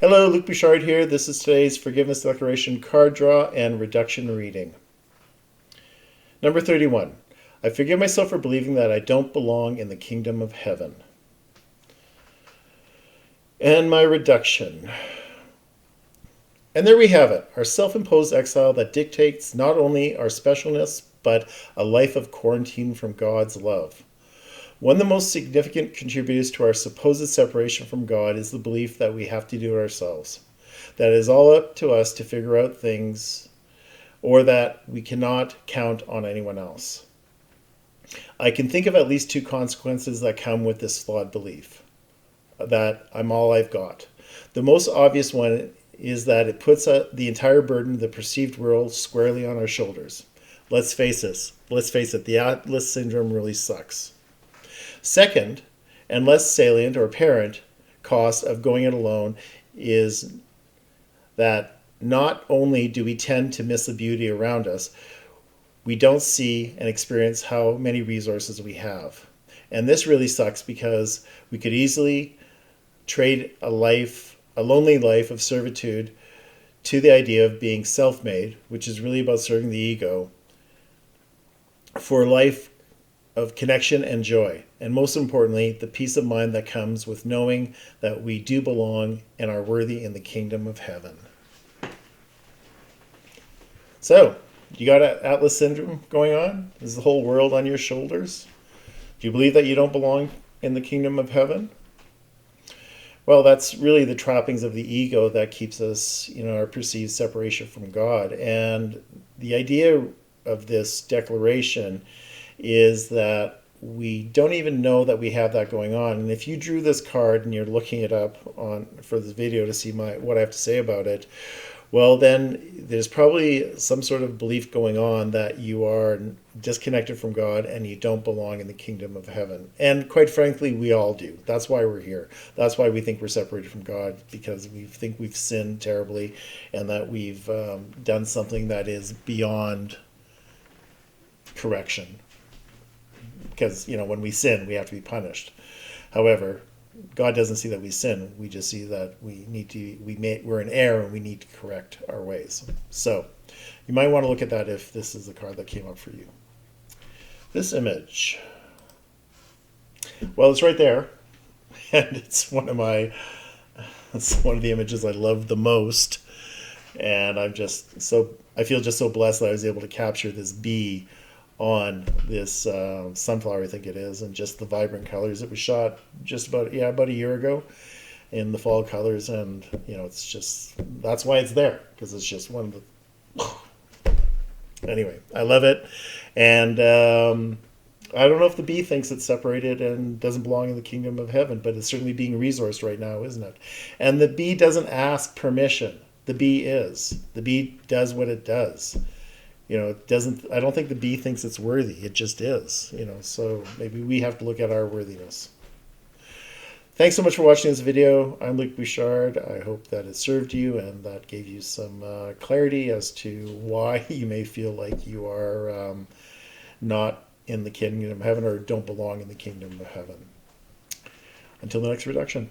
Hello, Luc Bouchard here. This is today's Forgiveness Declaration card draw and reduction reading. Number 31. I forgive myself for believing that I don't belong in the kingdom of heaven. And my reduction. And there we have it, our self-imposed exile that dictates not only our specialness, but a life of quarantine from God's love. One of the most significant contributors to our supposed separation from God is the belief that we have to do it ourselves, that it is all up to us to figure out things, or that we cannot count on anyone else. I can think of at least two consequences that come with this flawed belief, that I'm all I've got. The most obvious one is that it puts the entire burden of the perceived world squarely on our shoulders. Let's face it, the Atlas syndrome really sucks. Second, and less salient or apparent cost of going it alone is that not only do we tend to miss the beauty around us, we don't see and experience how many resources we have. And this really sucks because we could easily trade a lonely life of servitude to the idea of being self-made, which is really about serving the ego, for a life of connection and joy, and most importantly, the peace of mind that comes with knowing that we do belong and are worthy in the kingdom of heaven. So, you got Atlas syndrome going on? Is the whole world on your shoulders? Do you believe that you don't belong in the kingdom of heaven? Well, that's really the trappings of the ego that keeps us, our perceived separation from God. And the idea of this declaration is that we don't even know that we have that going on. And if you drew this card and you're looking it up for this video to see what I have to say about it, well, then there's probably some sort of belief going on that you are disconnected from God and you don't belong in the kingdom of heaven. And quite frankly, we all do. That's why we're here. That's why we think we're separated from God, because we think we've sinned terribly and that we've done something that is beyond correction. Because, when we sin, we have to be punished. However, God doesn't see that we sin. We just see that we're in error and we need to correct our ways. So you might want to look at that if this is the card that came up for you. This image. Well, it's right there. And it's one of the images I love the most. And I feel just so blessed that I was able to capture this bee on this sunflower, I think it is, and just the vibrant colors. It was shot just about a year ago in the fall colors, and that's why it's there, because it's just one of the anyway, I love it. And I don't know if the bee thinks it's separated and doesn't belong in the kingdom of heaven, but it's certainly being resourced right now, isn't it? And the bee doesn't ask permission. The bee does what it does. It doesn't. I don't think the bee thinks it's worthy. It just is. So maybe we have to look at our worthiness. Thanks so much for watching this video. I'm Luc Bouchard. I hope that it served you and that gave you some clarity as to why you may feel like you are not in the kingdom of heaven or don't belong in the kingdom of heaven. Until the next reduction.